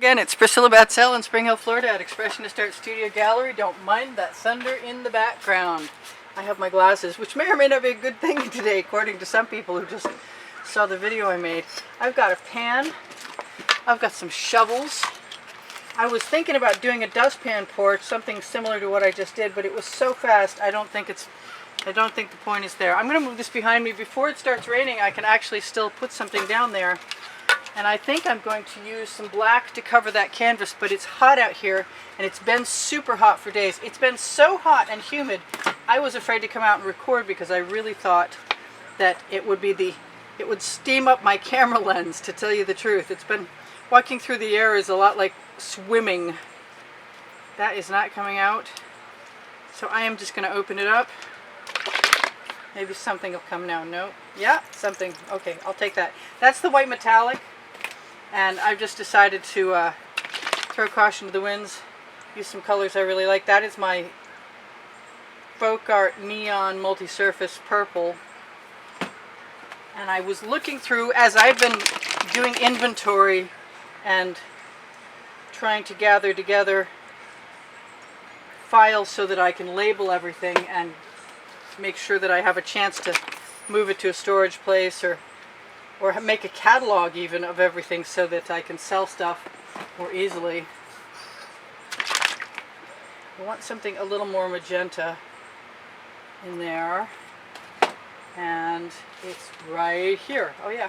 Again, it's Priscilla Batzell in Spring Hill, Florida at Expressionist Art Studio Gallery. Don't mind that thunder in the background. I have my glasses, which may or may not be a good thing today, according to some people who just saw the video I made. I've got a pan. I've got some shovels. I was thinking about doing a dustpan porch, something similar to what I just did, but it was so fast, I don't think the point is there. I'm going to move this behind me. Before it starts raining, I can actually still put something down there. And I think I'm going to use some black to cover that canvas, but it's hot out here, and it's been super hot for days. It's been so hot and humid, I was afraid to come out and record because I really thought that it would steam up my camera lens, to tell you the truth. It's been, walking through the air is a lot like swimming. That is not coming out. So I am just going to open it up. Maybe something will come now. No? Yeah, something. Okay, I'll take that. That's the white metallic. And I've just decided to throw caution to the winds, use some colors I really like. That is my Deco-Art neon multi-surface purple. And I was looking through, as I've been doing inventory and trying to gather together files so that I can label everything and make sure that I have a chance to move it to a storage place or make a catalog even of everything so that I can sell stuff more easily. I want something a little more magenta in there, and it's right here. Oh yeah.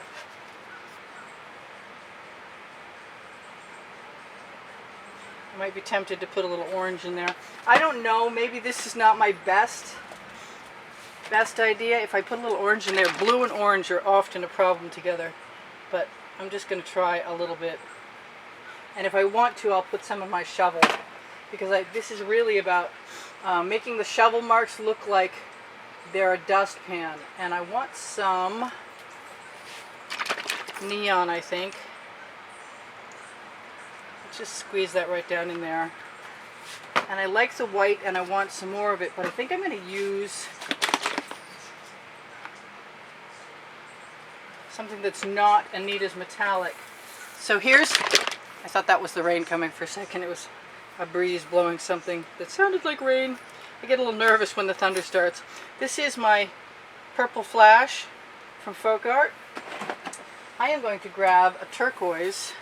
I might be tempted to put a little orange in there. I don't know, maybe this is not my best idea. If I put a little orange in there, blue and orange are often a problem together, but I'm just going to try a little bit. And if I want to, I'll put some of my shovel, because this is really about making the shovel marks look like they're a dustpan. And I want some neon, I think. Just squeeze that right down in there. And I like the white, and I want some more of it, but I think I'm going to use something that's not Anita's metallic. So here's, I thought that was the rain coming for a second. It was a breeze blowing something that sounded like rain. I get a little nervous when the thunder starts. This is my purple flash from Deco-Art. I am going to grab a turquoise.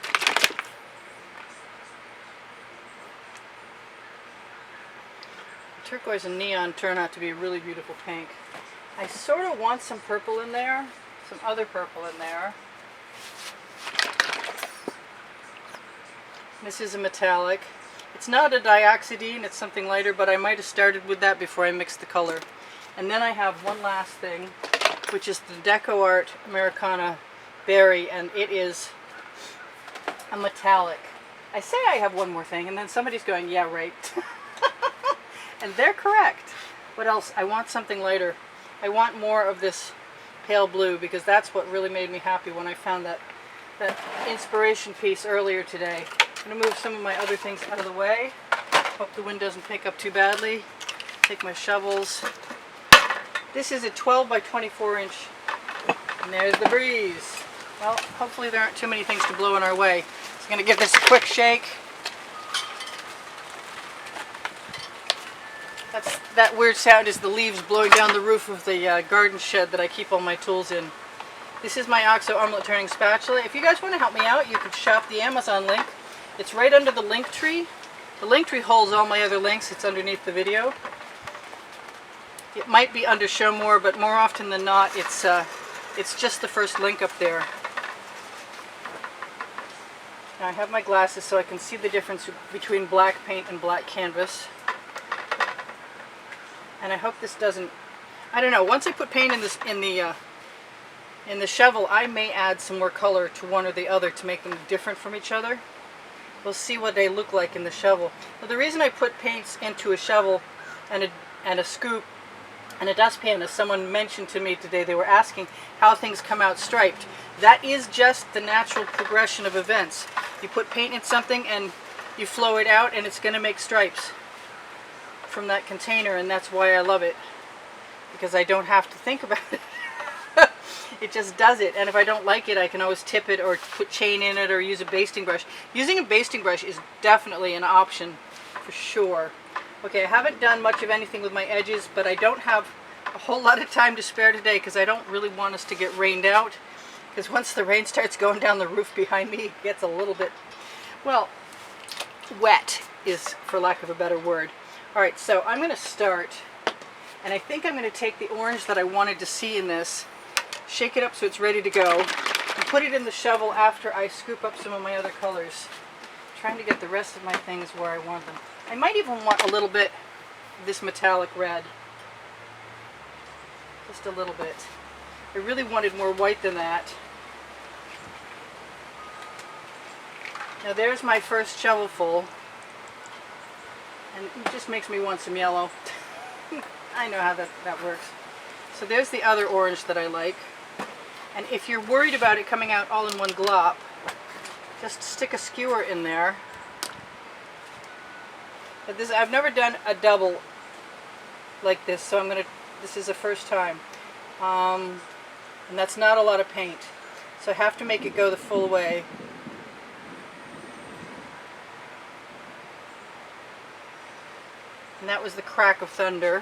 Turquoise and neon turn out to be a really beautiful pink. I sort of want some purple in there, some other purple in there. This is a metallic. It's not a dioxidine, it's something lighter, but I might have started with that before I mixed the color. And then I have one last thing, which is the Deco-Art Americana Berry, and it is a metallic. I say I have one more thing, and then somebody's going, yeah, right. And they're correct. What else? I want something lighter. I want more of this pale blue, because that's what really made me happy when I found that inspiration piece earlier today. I'm going to move some of my other things out of the way. Hope the wind doesn't pick up too badly. Take my shovels. This is a 12 by 24 inch. And there's the breeze. Well, hopefully there aren't too many things to blow in our way. So I'm going to give this a quick shake. That weird sound is the leaves blowing down the roof of the garden shed that I keep all my tools in. This is my OXO omelet turning spatula. If you guys want to help me out, you can shop the Amazon link. It's right under the link tree. The link tree holds all my other links. It's underneath the video. It might be under show more, but more often than not, it's just the first link up there. Now I have my glasses so I can see the difference between black paint and black canvas. And I hope this doesn't, I don't know, once I put paint in the shovel, I may add some more color to one or the other to make them different from each other. We'll see what they look like in the shovel. Well, the reason I put paints into a shovel and a scoop and a dustpan, as someone mentioned to me today, they were asking how things come out striped. That is just the natural progression of events. You put paint in something and you flow it out, and it's going to make stripes from that container, and that's why I love it, because I don't have to think about it. It just does it, and if I don't like it, I can always tip it or put chain in it or use a basting brush. Using a basting brush is definitely an option for sure. Okay, I haven't done much of anything with my edges, but I don't have a whole lot of time to spare today because I don't really want us to get rained out, because once the rain starts going down the roof behind me, it gets a little bit, well, wet is for lack of a better word. Alright, so I'm going to start, and I think I'm going to take the orange that I wanted to see in this, shake it up so it's ready to go, and put it in the shovel after I scoop up some of my other colors. I'm trying to get the rest of my things where I want them. I might even want a little bit of this metallic red. Just a little bit. I really wanted more white than that. Now there's my first shovelful. And it just makes me want some yellow. I know how that works. So there's the other orange that I like. And if you're worried about it coming out all in one glop, just stick a skewer in there. But this, I've never done a double like this, so this is the first time. And that's not a lot of paint. So I have to make it go the full way. And that was the crack of thunder.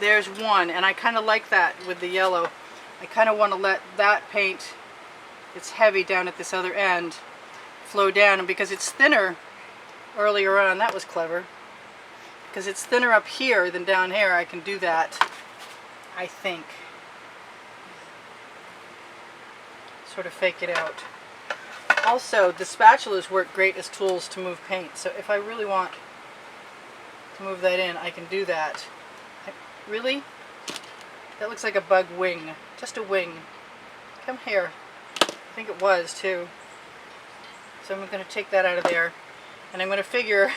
There's one, and I kind of like that with the yellow. I kind of want to let that paint, it's heavy down at this other end, flow down, and because it's thinner earlier on, that was clever, because it's thinner up here than down here, I can do that, I think. Sort of fake it out. Also, the spatulas work great as tools to move paint, so if I really want to move that in, I can do that. Really? That looks like a bug wing. Just a wing. Come here. I think it was too. So I'm going to take that out of there. And I'm going to figure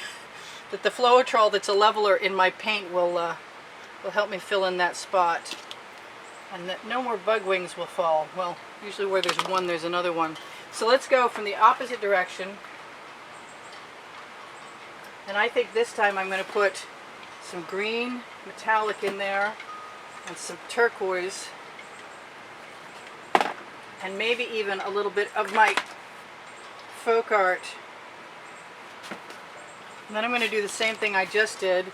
that the Floetrol that's a leveler in my paint will help me fill in that spot. And that no more bug wings will fall. Well, usually where there's one, there's another one. So let's go from the opposite direction. And I think this time I'm going to put some green metallic in there and some turquoise and maybe even a little bit of my folk art. And then I'm going to do the same thing I just did,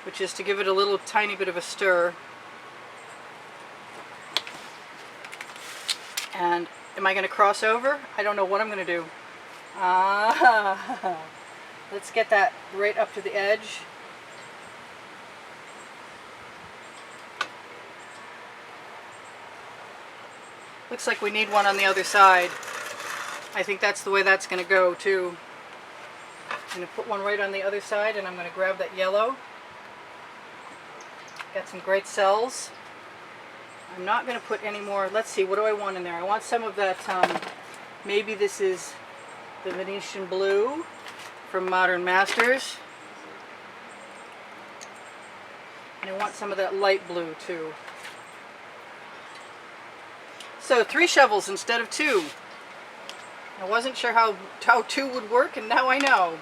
which is to give it a little tiny bit of a stir. And am I going to cross over? I don't know what I'm going to do. Let's get that right up to the edge. Looks like we need one on the other side. I think that's the way that's going to go too. I'm going to put one right on the other side, and I'm going to grab that yellow. Got some great cells. I'm not going to put any more. Let's see, what do I want in there? I want some of that, maybe this is the Venetian blue from Modern Masters. And I want some of that light blue too. So 3 shovels instead of 2. I wasn't sure how 2 would work, and now I know.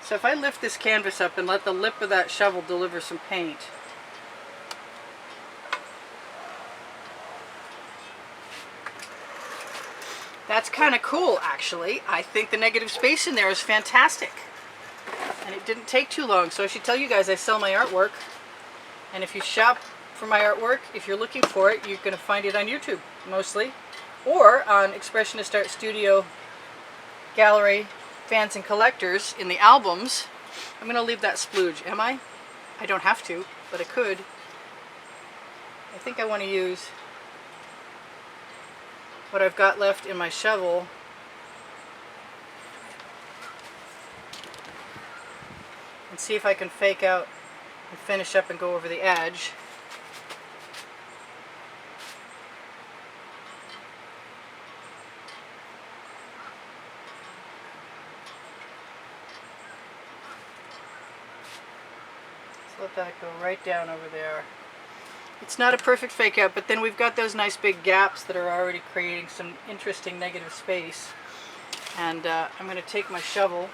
So if I lift this canvas up and let the lip of that shovel deliver some paint. That's kind of cool, actually. I think the negative space in there is fantastic. And it didn't take too long. So I should tell you guys I sell my artwork. And if you shop for my artwork, if you're looking for it, you're going to find it on YouTube, mostly. Or on Expressionist Art Studio Gallery Fans and Collectors in the albums. I'm going to leave that splooge, am I? I don't have to, but I could. I think I want to use what I've got left in my shovel. And see if I can fake out and finish up and go over the edge. Let that go right down over there. It's not a perfect fake out, but then we've got those nice big gaps that are already creating some interesting negative space. And I'm going to take my shovel.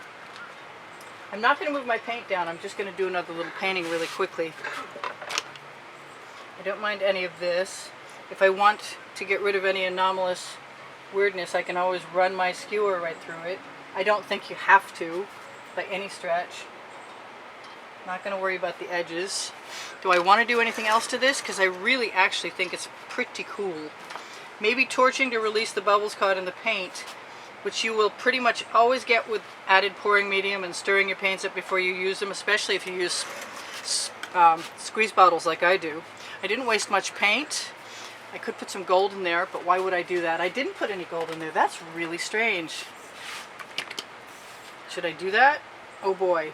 I'm not going to move my paint down. I'm just going to do another little painting really quickly. I don't mind any of this. If I want to get rid of any anomalous weirdness, I can always run my skewer right through it. I don't think you have to by any stretch. Not going to worry about the edges. Do I want to do anything else to this? Because I really actually think it's pretty cool. Maybe torching to release the bubbles caught in the paint, which you will pretty much always get with added pouring medium and stirring your paints up before you use them, especially if you use squeeze bottles like I do. I didn't waste much paint. I could put some gold in there, but why would I do that? I didn't put any gold in there. That's really strange. Should I do that? Oh boy.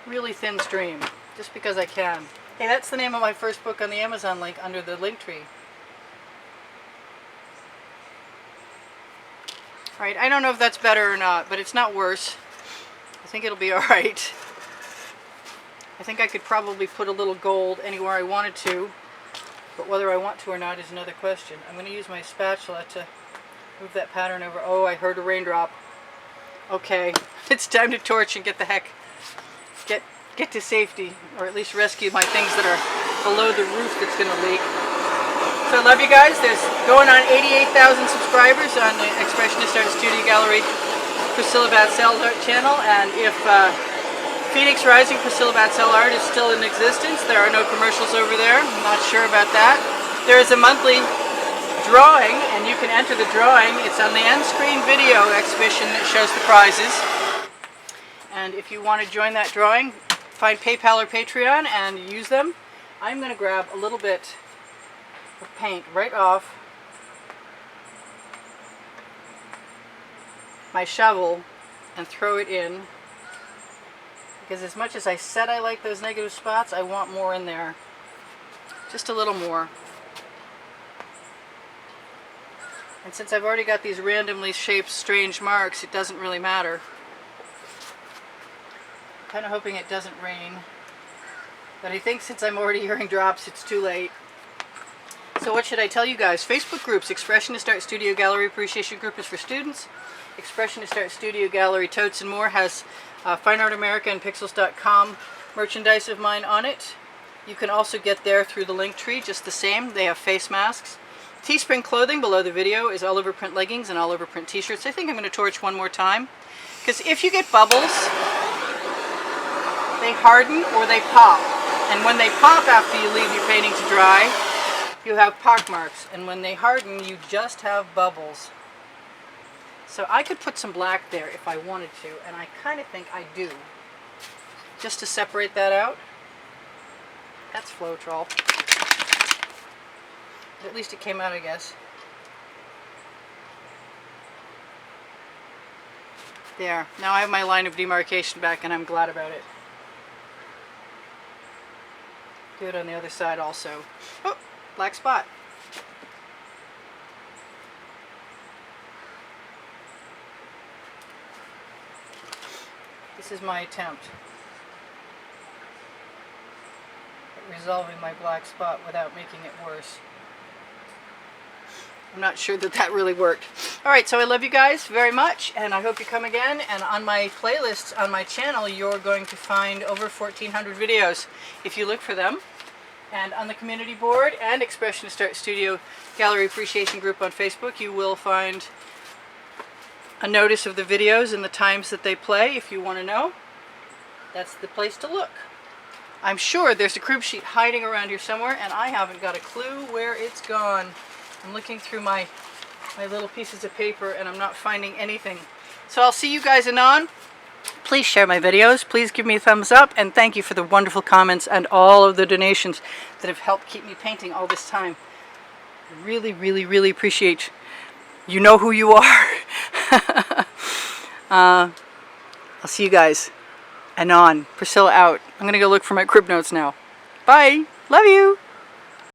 Really thin stream, just because I can. Hey, that's the name of my first book on the Amazon link under the link tree. Alright, I don't know if that's better or not, but it's not worse. I think it'll be alright. I think I could probably put a little gold anywhere I wanted to, but whether I want to or not is another question. I'm going to use my spatula to move that pattern over. Oh, I heard a raindrop. Okay, it's time to torch and get the heck, get to safety, or at least rescue my things that are below the roof that's going to leak. So I love you guys. There's going on 88,000 subscribers on the Expressionist Art Studio Gallery Priscilla Batzell art channel, and if Phoenix Rising Priscilla Batzell art is still in existence, there are no commercials over there. I'm not sure about that. There is a monthly drawing, and you can enter the drawing. It's on the end-screen video exhibition that shows the prizes. And if you want to join that drawing, find PayPal or Patreon and use them. I'm going to grab a little bit of paint right off my shovel and throw it in, because as much as I said I like those negative spots, I want more in there. Just a little more. And since I've already got these randomly shaped strange marks, it doesn't really matter. I'm kind of hoping it doesn't rain, but I think since I'm already hearing drops, it's too late. So what should I tell you guys? Facebook groups. Expressionist Art Studio Gallery Appreciation Group is for students. Expressionist Art Studio Gallery Totes and More has Fine Art America and Pixels.com merchandise of mine on it. You can also get there through the link tree, just the same. They have face masks. Teespring clothing below the video is all over print leggings and all over print t-shirts. I think I'm going to torch one more time, because if you get bubbles, they harden or they pop. And when they pop after you leave your painting to dry, you have pockmarks, and when they harden, you just have bubbles. So I could put some black there if I wanted to, and I kind of think I do, just to separate that out. That's Floetrol. But at least it came out, I guess. There. Now I have my line of demarcation back, and I'm glad about it. Do it on the other side also. Oh! Black spot. This is my attempt at resolving my black spot without making it worse. I'm not sure that that really worked. Alright, so I love you guys very much, and I hope you come again. And on my playlists on my channel, you're going to find over 1,400 videos if you look for them. And on the community board and Expressionist Art Studio Gallery Appreciation Group on Facebook, you will find a notice of the videos and the times that they play. If you want to know, that's the place to look. I'm sure there's a crib sheet hiding around here somewhere, and I haven't got a clue where it's gone. I'm looking through my little pieces of paper, and I'm not finding anything. So I'll see you guys anon. Please share my videos, please give me a thumbs up, and thank you for the wonderful comments and all of the donations that have helped keep me painting all this time. I really, really, really appreciate you. Know who you are. I'll see you guys anon. Priscilla out. I'm going to go look for my crib notes now. Bye. Love you.